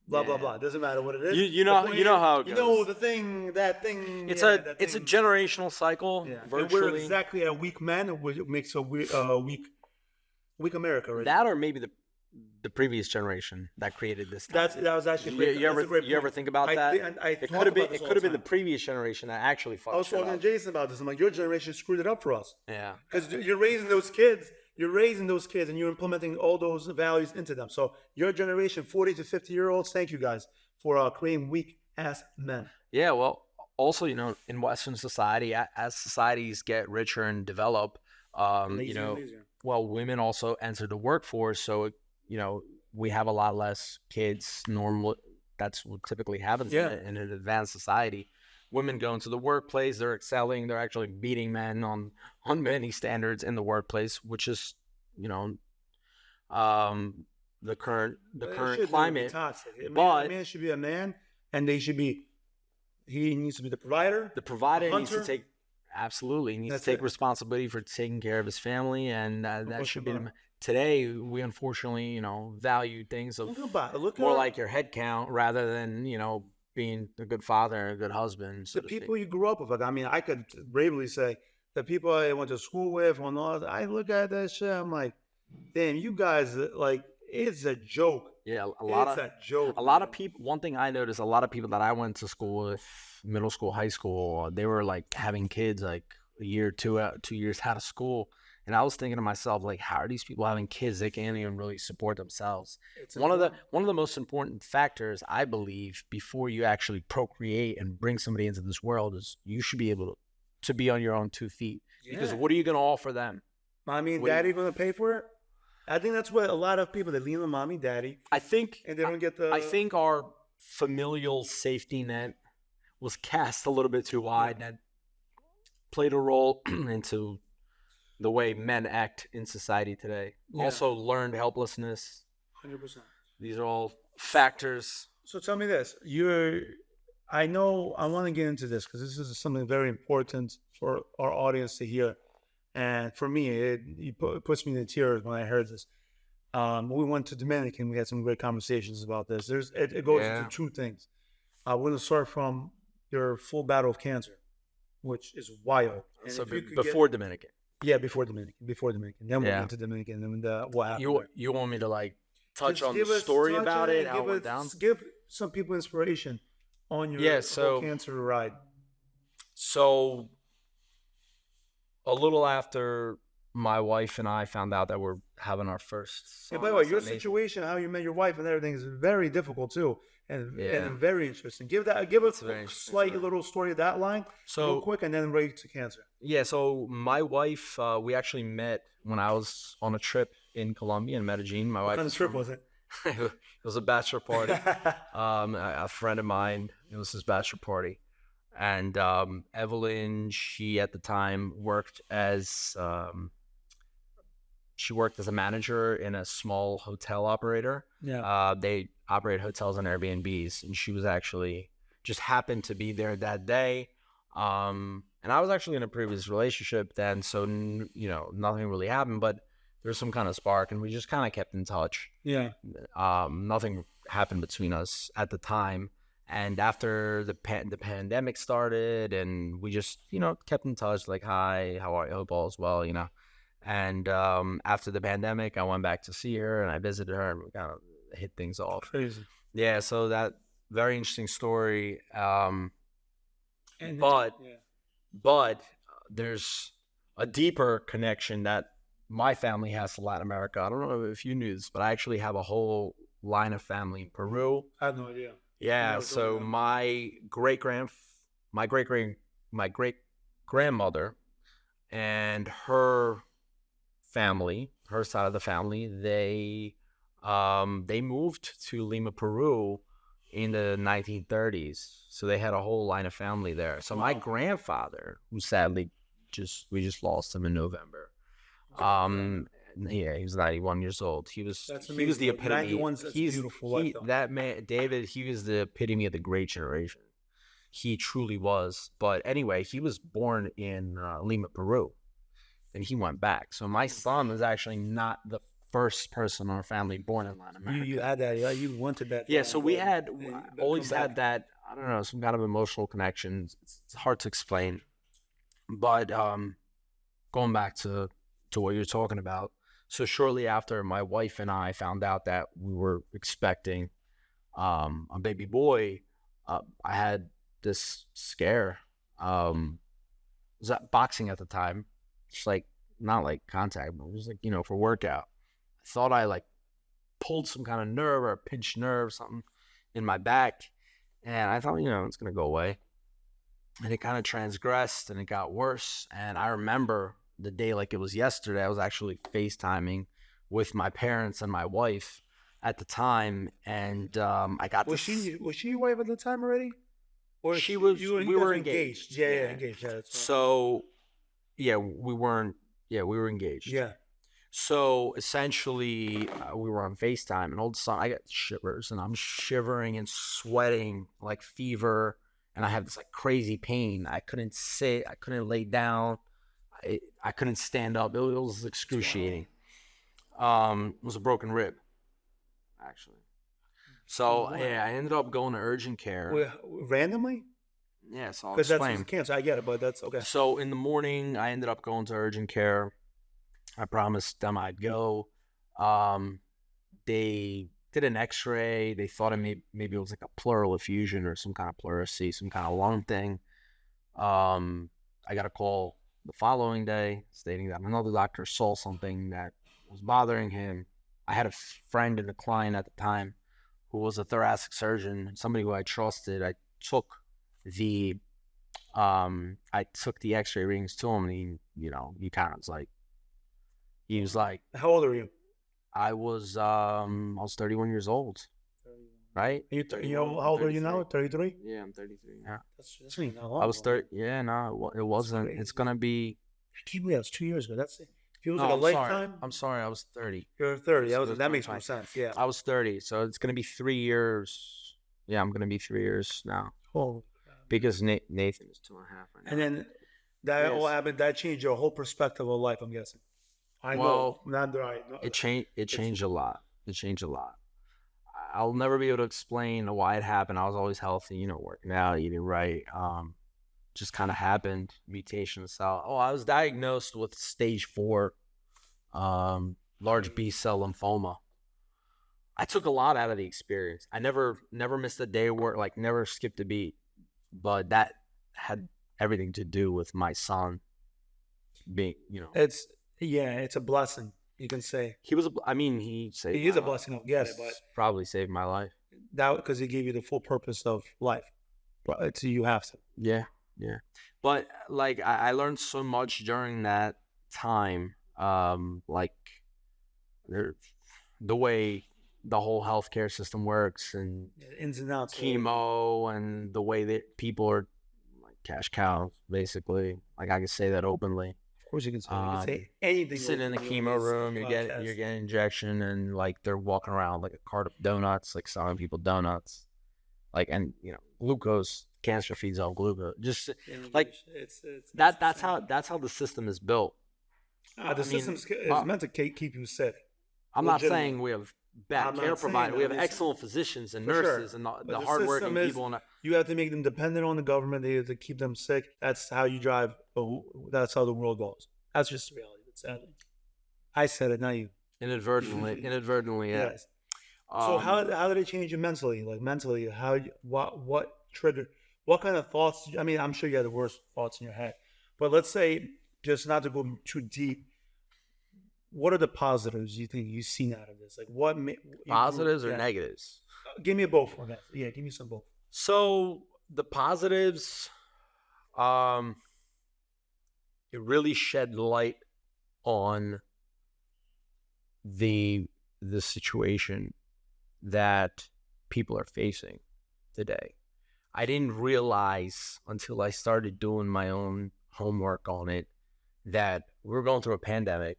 Speaker 2: Blah blah blah. Doesn't matter what it is.
Speaker 3: You know how it goes.
Speaker 2: That thing.
Speaker 3: It's a generational cycle.
Speaker 2: Yeah.
Speaker 3: Virtually.
Speaker 2: And we're exactly a weak man, which makes a weak America. Right?
Speaker 3: That, or maybe the previous generation that created this.
Speaker 2: That was actually great.
Speaker 3: You ever think about that? It could have been the previous generation that actually fucked.
Speaker 2: I was talking to Jason about this. I'm like, your generation screwed it up for us.
Speaker 3: Yeah.
Speaker 2: Because you're raising those kids. You're raising those kids, and you're implementing all those values into them. So your generation, 40 to 50-year-olds, thank you guys for creating weak-ass men.
Speaker 3: Yeah, well, also, in Western society, as societies get richer and develop, well, women also enter the workforce. So, we have a lot less kids. That's what typically happens in an advanced society. Women go into the workplace, they're excelling, they're actually beating men on many standards in the workplace, which is, the current climate.
Speaker 2: A man should be a man, and he needs to be the provider.
Speaker 3: The provider needs to take take responsibility for taking care of his family, and that should be today. We unfortunately, value things of more like your head count rather than being a good father, a good husband.
Speaker 2: The people you grew up with. Like, I mean, I could bravely say the people I went to school with, I look at that shit, I'm like, damn, you guys, like, it's a joke.
Speaker 3: Yeah,
Speaker 2: a lot of
Speaker 3: people. One thing I noticed, a lot of people that I went to school with, middle school, high school, they were like having kids like a year, 2 years out of school. And I was thinking to myself, like, how are these people having kids? They can't even really support themselves. One of the most important factors, I believe, before you actually procreate and bring somebody into this world is you should be able to be on your own 2 feet. Yeah. Because what are you going to offer them?
Speaker 2: Mommy and daddy going to pay for it? I think that's what a lot of people, they lean on mommy, daddy.
Speaker 3: And they
Speaker 2: don't get the...
Speaker 3: I think our familial safety net was cast a little bit too wide. That played a role into the way men act in society today. Yeah. Also learned helplessness.
Speaker 2: 100%.
Speaker 3: These are all factors.
Speaker 2: So tell me this. I want to get into this because this is something very important for our audience to hear. And for me, it puts me in tears when I heard this. We went to Dominican. We had some great conversations about this. It goes into 2 things. We're going to start from your full battle of cancer, which is wild. And
Speaker 3: so before Dominican.
Speaker 2: Yeah, before Dominican. Then we'll get to Dominican and what happened.
Speaker 3: You want me to like touch on the story about it, how it went down?
Speaker 2: Give some people inspiration on your whole cancer ride.
Speaker 3: So a little after my wife and I found out that we're having our first son.
Speaker 2: By the way, your situation, how you met your wife and everything is very difficult too. And very interesting. Give us a slight little story of that line, real quick, and then right to cancer.
Speaker 3: Yeah. So my wife, we actually met when I was on a trip in Colombia, in Medellin. My wife.
Speaker 2: What kind of trip was it?
Speaker 3: It was a bachelor party. A friend of mine. It was his bachelor party, and Evelyn. She at the time worked as a manager in a small hotel operator. Yeah. They operate hotels and Airbnbs, and she was actually just happened to be there that day. And I was actually in a previous relationship then, so nothing really happened, but there was some kind of spark, and we just kind of kept in touch. Yeah. Nothing happened between us at the time, and after the pandemic started, and we just kept in touch, like, hi, how are you? Hope all is well, And after the pandemic, I went back to see her, and I visited her, and we kind of hit things off.
Speaker 2: Crazy.
Speaker 3: Yeah, so that very interesting story. But there's a deeper connection that my family has to Latin America. I don't know if you knew this, but I actually have a whole line of family in Peru.
Speaker 2: I had no idea.
Speaker 3: Yeah, so my great grandmother and her family, her side of the family, they moved to Lima, Peru in the 1930s. So they had a whole line of family there. So my grandfather, who sadly we just lost him in November. Yeah, he was 91 years old. He was the epitome.
Speaker 2: 91's beautiful.
Speaker 3: That man, David, he was the epitome of the great generation. He truly was. But anyway, he was born in Lima, Peru. And he went back. So my son was actually not the first person in our family born in Latin America.
Speaker 2: You had that, yeah? You wanted that.
Speaker 3: Yeah, so we always had that, I don't know, some kind of emotional connection. It's hard to explain. But going back to what you're talking about, So shortly after, my wife and I found out that we were expecting a baby boy, I had this scare. Was at boxing at the time, just like not like contact, but it was like, for workout. I thought I like pulled some kind of nerve or a pinched nerve, something in my back, and I thought, it's gonna go away. And it kind of transgressed and it got worse. And I remember the day like it was yesterday. I was actually FaceTiming with my parents and my wife at the time, and I got
Speaker 2: Was she your wife at the time already? Or
Speaker 3: she was. We were engaged.
Speaker 2: Yeah, engaged. Yeah, that's right.
Speaker 3: So, yeah, we weren't. Yeah, we were engaged.
Speaker 2: Yeah.
Speaker 3: So essentially, we were on FaceTime, and all of a sudden, I got shivers, and I'm shivering and sweating like fever, and I have this like crazy pain. I couldn't sit. I couldn't lay down. I couldn't stand up. It was excruciating. It was a broken rib, actually. So yeah, I ended up going to urgent care.
Speaker 2: Randomly?
Speaker 3: Yeah, so I'll
Speaker 2: Because
Speaker 3: explain.
Speaker 2: that's cancer. I get it, but that's okay.
Speaker 3: So in the morning, I ended up going to urgent care. I promised them I'd go. They did an X-ray. They thought maybe it was like a pleural effusion or some kind of pleurisy, some kind of lung thing. I got a call the following day stating that another doctor saw something that was bothering him. I had a friend and a client at the time who was a thoracic surgeon, somebody who I trusted. I took the X-ray readings to him, and he kind of was like,
Speaker 2: How old are you?
Speaker 3: I was 31 years old, right?
Speaker 2: How old are you now? 33?
Speaker 3: Yeah, I'm 33. Yeah,
Speaker 2: that's really not long.
Speaker 3: I was 30. Yeah, no, it wasn't. It's gonna be.
Speaker 2: I can't believe that was 2 years ago. That's it. Feels
Speaker 3: No,
Speaker 2: like a
Speaker 3: I'm
Speaker 2: lifetime.
Speaker 3: sorry. I'm sorry. I was 30.
Speaker 2: You're 30.
Speaker 3: So
Speaker 2: That makes more sense. Yeah.
Speaker 3: I was 30, so it's gonna be 3 years. Yeah, I'm gonna be 3 years now
Speaker 2: Oh.
Speaker 3: because Nathan is 2.5 right now.
Speaker 2: And then that all
Speaker 3: Yes.
Speaker 2: happened. That changed your whole perspective of life, I'm guessing. I
Speaker 3: Well,
Speaker 2: know. Not right. No,
Speaker 3: It changed a lot. It changed a lot. I'll never be able to explain why it happened. I was always healthy, working out, eating right. Just kind of happened. Mutation cell. I was diagnosed with stage 4, large B cell lymphoma. I took a lot out of the experience. I never missed a day of work, like never skipped a beat. But that had everything to do with my son being,
Speaker 2: it's a blessing. You can say
Speaker 3: he was. He saved.
Speaker 2: he is
Speaker 3: my
Speaker 2: a blessing. I get it, but
Speaker 3: probably saved my life.
Speaker 2: that because he gave you the full purpose of life. So you have to.
Speaker 3: Yeah. But like I learned so much during that time. Like the way the whole healthcare system works and
Speaker 2: Ins and outs.
Speaker 3: chemo and the way that people are like cash cows, basically. Like I can say that openly.
Speaker 2: Of course, you can say anything.
Speaker 3: Sitting in the chemo room, you're getting injection, and like they're walking around like a cart of donuts, like selling people donuts, like, and glucose. Cancer feeds off glucose. Just like that's how the system is built.
Speaker 2: The system is meant to keep you sick.
Speaker 3: I'm not saying we have bad care providers. We have excellent physicians and nurses and the hardworking people.
Speaker 2: You have to make them dependent on the government. They have to keep them sick. That's how you drive. That's how the world goes. That's just reality. Sadly, I said it, not you.
Speaker 3: Inadvertently, yeah.
Speaker 2: Yes. So how did it change you mentally? Like mentally, what triggered? What kind of thoughts? I'm sure you had the worst thoughts in your head. But let's say, just not to go too deep, what are the positives you think you've seen out of this? Like what
Speaker 3: positives or negatives?
Speaker 2: Give me both. Yeah, give me some both.
Speaker 3: So the positives, it really shed light on the situation that people are facing today. I didn't realize until I started doing my own homework on it that we're going through a pandemic.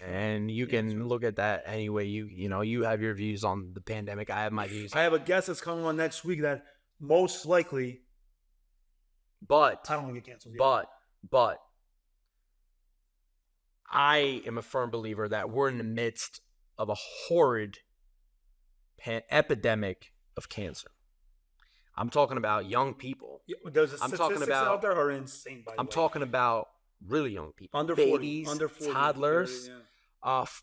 Speaker 3: And you can look at that any way you have your views on the pandemic. I have my views.
Speaker 2: I have a guest that's coming on next week that most likely,
Speaker 3: but
Speaker 2: I don't want to get canceled.
Speaker 3: But I am a firm believer that we're in the midst of a horrid epidemic of cancer. I'm talking about young people.
Speaker 2: Yeah, there's statistics out there are insane. By the way,
Speaker 3: talking about really young people,
Speaker 2: under
Speaker 3: babies,
Speaker 2: 40, under 40,
Speaker 3: toddlers,
Speaker 2: 30,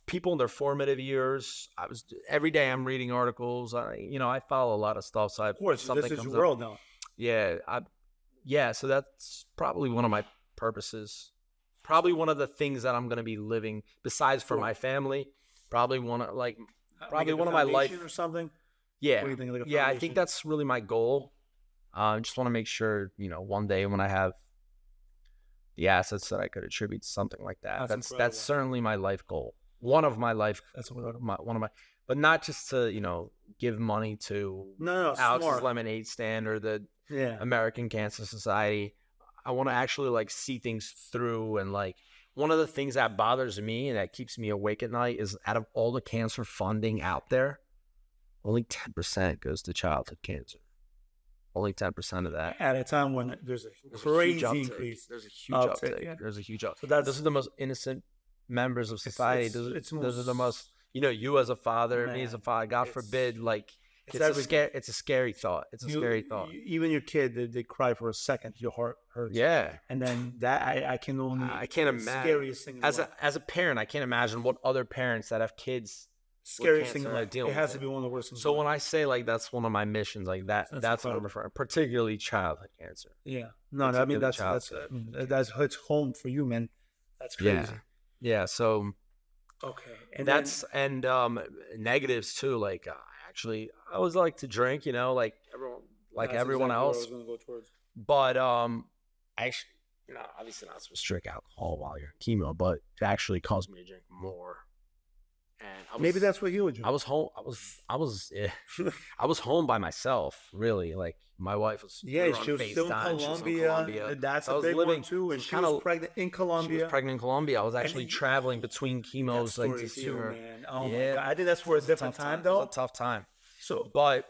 Speaker 3: People in their formative years. Every day I'm reading articles. I follow a lot of stuff. So
Speaker 2: Of course, this is your world now.
Speaker 3: Yeah. So that's probably one of my purposes. Probably one of the things that I'm going to be living besides for my family. Probably one of my life
Speaker 2: or something.
Speaker 3: Yeah.
Speaker 2: What do you think, like a
Speaker 3: I
Speaker 2: foundation?
Speaker 3: think that's really my goal. I just want to make sure, one day when I have the assets that I could attribute to something like that. That's certainly my life goal. One of my life.
Speaker 2: That's
Speaker 3: one of my, but not just to, give money to Alex's
Speaker 2: smart.
Speaker 3: Lemonade Stand or the American Cancer Society. I want to actually see things through. And one of the things that bothers me and that keeps me awake at night is out of all the cancer funding out there, only 10% goes to childhood cancer. Only 10% of that.
Speaker 2: At a time when there's a crazy increase.
Speaker 3: There's a huge uptake.
Speaker 2: Yeah.
Speaker 3: There's a huge uptake.
Speaker 2: So
Speaker 3: those are the most innocent members of society. Those are the most, you as a father, me as a father, God forbid, it's a scary thought. It's a scary thought.
Speaker 2: Even your kid, they cry for a second, your heart hurts.
Speaker 3: Yeah.
Speaker 2: And then that, I can't imagine.
Speaker 3: Scariest thing as a parent, I can't imagine what other parents that have kids
Speaker 2: scariest thing like it has to be one of the worst things.
Speaker 3: So when I say that's one of my missions, that's what I'm referring, particularly childhood cancer.
Speaker 2: Yeah. No, I mean that's hits home for you, man. That's crazy.
Speaker 3: Yeah. So
Speaker 2: okay.
Speaker 3: And negatives too. I always like to drink, everyone else. But actually, obviously not supposed to drink alcohol while you're in chemo, but it actually caused me to drink more. And
Speaker 2: maybe that's what healed you.
Speaker 3: I was home. I was home by myself. Really, my wife was.
Speaker 2: Yeah, she was still in Colombia. That's a big one too. And she was pregnant in Colombia.
Speaker 3: She was pregnant in Colombia. I was actually traveling between chemos, to see her.
Speaker 2: Man. Oh my God. I think that's for a different time, though.
Speaker 3: It was a tough time.
Speaker 2: So,
Speaker 3: but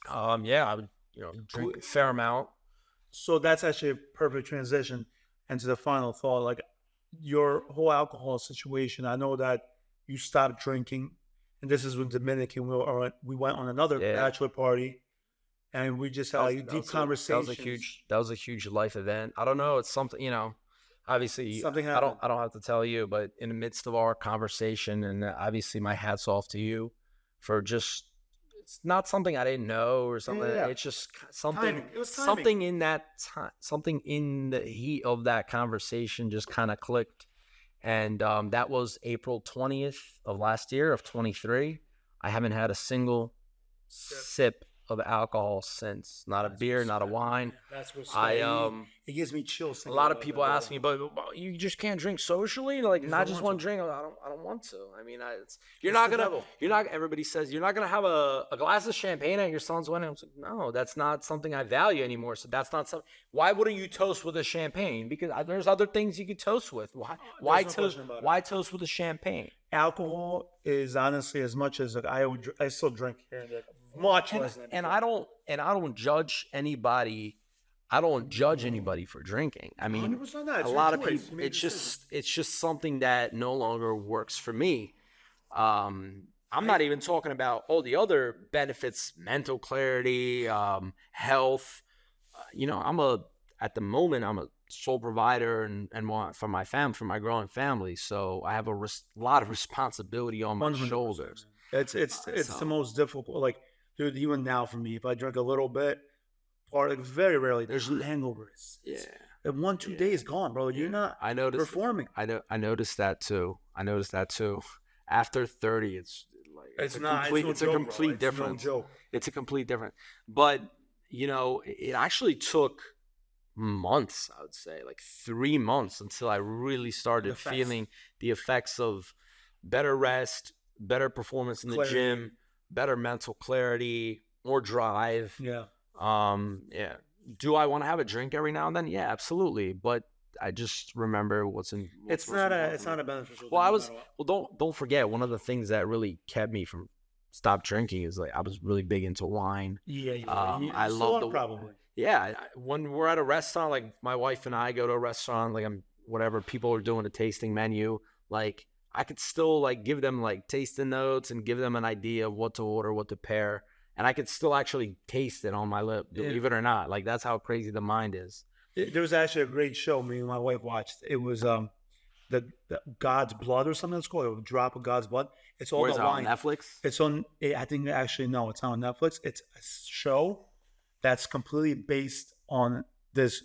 Speaker 3: I would drink a fair amount.
Speaker 2: So that's actually a perfect transition into the final thought. Your whole alcohol situation. I know that you stopped drinking, and this is when Dominican we went on another bachelor party, and we just had a deep conversation.
Speaker 3: That was a huge life event. I don't know. It's something, obviously
Speaker 2: something happened.
Speaker 3: I don't have to tell you, but in the midst of our conversation, and obviously my hat's off to you for just. It's not something I didn't know or something. Yeah. It's just something.
Speaker 2: It was timing.
Speaker 3: Something in that time. Something in the heat of that conversation just kind of clicked. And that was April 20th of last year of 23. I haven't had a single sip of alcohol since. Not a beer, not a wine.
Speaker 2: That's what's it gives me chills.
Speaker 3: A lot of people ask me, but you just can't drink socially? Not just one drink. I don't want to. I mean, everybody says you're not gonna have a glass of champagne at your son's wedding. I'm like, no, that's not something I value anymore. So that's not something. Why wouldn't you toast with a champagne? Because there's other things you could toast with. Why toast with a champagne?
Speaker 2: Alcohol is honestly, as much as I still drink here and there. Much less than
Speaker 3: I don't judge anybody. I don't judge anybody for drinking. I mean, a lot of people. It's just something that no longer works for me. I'm not even talking about all the other benefits, mental clarity, health. At the moment, I'm a sole provider and for my family, for my growing family. So I have a lot of responsibility on my shoulders.
Speaker 2: It's the most difficult. Dude, even now for me, if I drink a little bit, or very rarely, there's hangovers.
Speaker 3: Yeah.
Speaker 2: In 1-2 days gone, bro. You're not performing.
Speaker 3: I noticed that too. After 30, it's a complete difference.
Speaker 2: No joke.
Speaker 3: It's a complete difference. But, it actually took months, I would say, 3 months until I really started feeling the effects of better rest, better performance in the gym, better mental clarity, more drive.
Speaker 2: Yeah.
Speaker 3: Do I want to have a drink every now and then? Yeah, absolutely. But I just remember
Speaker 2: it's not a beneficial
Speaker 3: thing. Don't forget, one of the things that really kept me from stop drinking is I was really big into wine.
Speaker 2: Yeah.
Speaker 3: I love
Speaker 2: probably.
Speaker 3: Yeah. When we're at a restaurant, my wife and I go to a restaurant, whatever people are doing a tasting menu, I could still give them tasting notes and give them an idea of what to order, what to pair. And I could still actually taste it on my lip, believe it or not. That's how crazy the mind is.
Speaker 2: There was actually a great show me and my wife watched. It was the God's blood or something that's called, a drop of God's blood. It's all
Speaker 3: Where's
Speaker 2: about
Speaker 3: it on
Speaker 2: wine.
Speaker 3: Netflix?
Speaker 2: It's on. I think actually no, it's not on Netflix. It's a show that's completely based on this.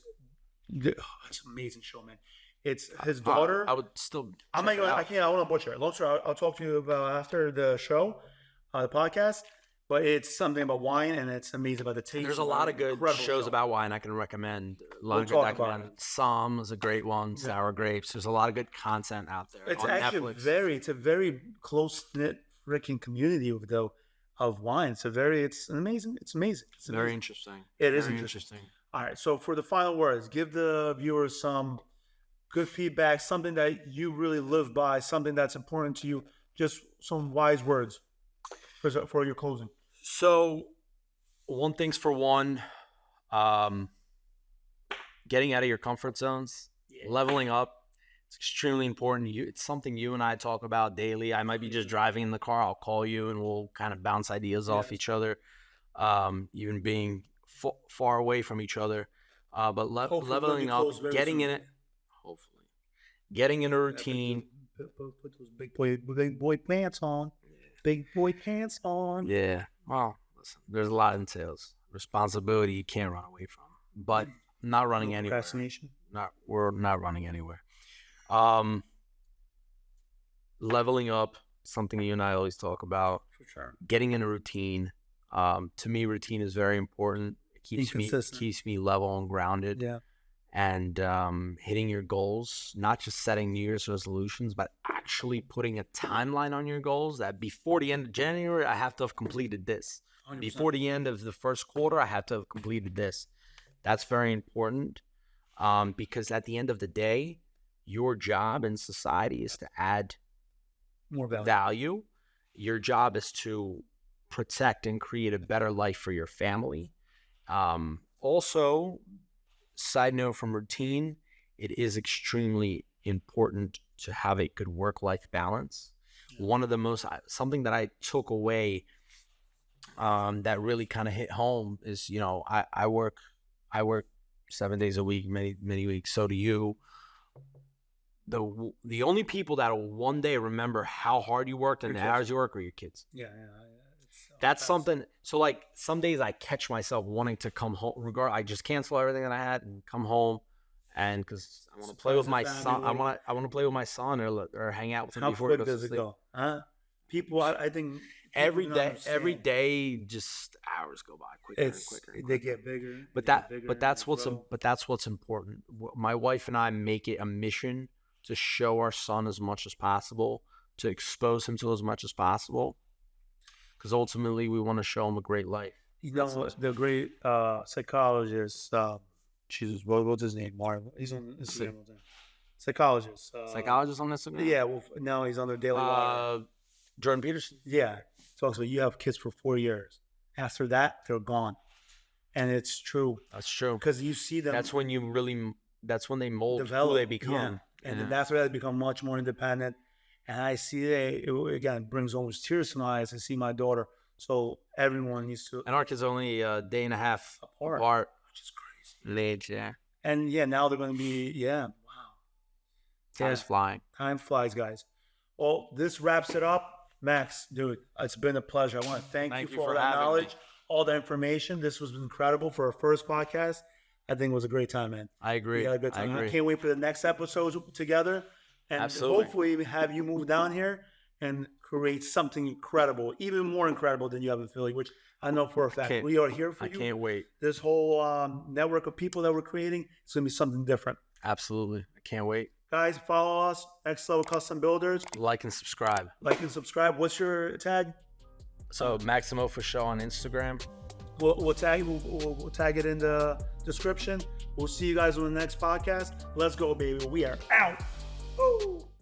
Speaker 2: It's an amazing show, man. It's his daughter.
Speaker 3: I would still.
Speaker 2: I'm not going. I can't. I want to butcher it. Long story. I'll talk to you about after the show, the podcast. But it's something about wine, and it's amazing about the taste.
Speaker 3: There's a lot of good shows about wine I can recommend. A lot of good documentary. Psalm is a great one. Yeah. Sour Grapes. There's a lot of good content out there.
Speaker 2: It's
Speaker 3: on
Speaker 2: actually
Speaker 3: Netflix.
Speaker 2: It's a very close knit freaking community of wine. It's amazing. It's amazing. It's
Speaker 3: very interesting.
Speaker 2: It is interesting. All right. So for the final words, give the viewers some good feedback, something that you really live by, something that's important to you. Just some wise words for your closing.
Speaker 3: So, one thing's for one, getting out of your comfort zones, leveling up. It's extremely important. It's something you and I talk about daily. I might be just driving in the car. I'll call you and we'll kind of bounce ideas off each other, even being far away from each other. But leveling up, getting in it, hopefully, getting in a routine.
Speaker 2: Put those big boy pants on. Big boy pants on.
Speaker 3: Yeah. Well, listen, there's a lot entails. Responsibility you can't run away from. But not running anywhere.
Speaker 2: Procrastination?
Speaker 3: We're not running anywhere. Leveling up, something you and I always talk about.
Speaker 2: For sure.
Speaker 3: Getting in a routine. To me, routine is very important. It keeps me level and grounded.
Speaker 2: Yeah.
Speaker 3: And hitting your goals, not just setting New Year's resolutions, but actually putting a timeline on your goals that before the end of January, I have to have completed this. 100%. Before the end of the first quarter, I have to have completed this. That's very important because at the end of the day, your job in society is to add
Speaker 2: more
Speaker 3: value. Your job is to protect and create a better life for your family. Also, side note from routine, it is extremely important to have a good work-life balance. Yeah. Something that I took away that really kind of hit home is, I work 7 days a week, many weeks. So do you. The only people that will one day remember how hard you worked and the hours you work are your kids.
Speaker 2: Yeah.
Speaker 3: That's something. So like some days I catch myself wanting to come home. I just cancel everything that I had and come home, and because I want to play with my son. I want to play with my son or hang out with him before he goes to sleep. How quick does it go?
Speaker 2: People, I think
Speaker 3: every day, just hours go by quicker and quicker.
Speaker 2: They get bigger.
Speaker 3: But that's what's important. My wife and I make it a mission to show our son as much as possible, to expose him to as much as possible. Because ultimately, we want to show him a great life.
Speaker 2: The great psychologist, Jesus, what's his name? Marvel. He's on Instagram. Psychologist.
Speaker 3: Psychologist on Instagram?
Speaker 2: Yeah, well, now he's on their Daily Wire.
Speaker 3: Jordan Peterson?
Speaker 2: Yeah. Talks about you have kids for 4 years. After that, they're gone. And it's true.
Speaker 3: That's true.
Speaker 2: Because you see them.
Speaker 3: That's when they mold who they become.
Speaker 2: Yeah. And then that's where they become much more independent. And I see it again, brings almost tears to my eyes. I see my daughter. So everyone needs to.
Speaker 3: And our kids are only a day and a half apart.
Speaker 2: Which is crazy.
Speaker 3: Age, yeah.
Speaker 2: And now they're going to be, wow.
Speaker 3: Time's flying.
Speaker 2: Time flies, guys. Well, this wraps it up. Max, dude, it's been a pleasure. I want to thank you for all that knowledge, all the information. This was incredible for our first podcast. I think it was a great time, man.
Speaker 3: I agree.
Speaker 2: We had a good time. I can't wait for the next episodes together. And
Speaker 3: absolutely.
Speaker 2: Hopefully have you move down here and create something incredible, even more incredible than you have in Philly, which I know for a fact. We are here for you.
Speaker 3: I can't wait.
Speaker 2: This whole network of people that we're creating, it's going to be something different.
Speaker 3: Absolutely. I can't wait.
Speaker 2: Guys, follow us, Next Level Custom Builders.
Speaker 3: Like and subscribe.
Speaker 2: What's your tag?
Speaker 3: So Maximo for show on Instagram.
Speaker 2: We'll tag it in the description. We'll see you guys on the next podcast. Let's go, baby. We are out. Ooh.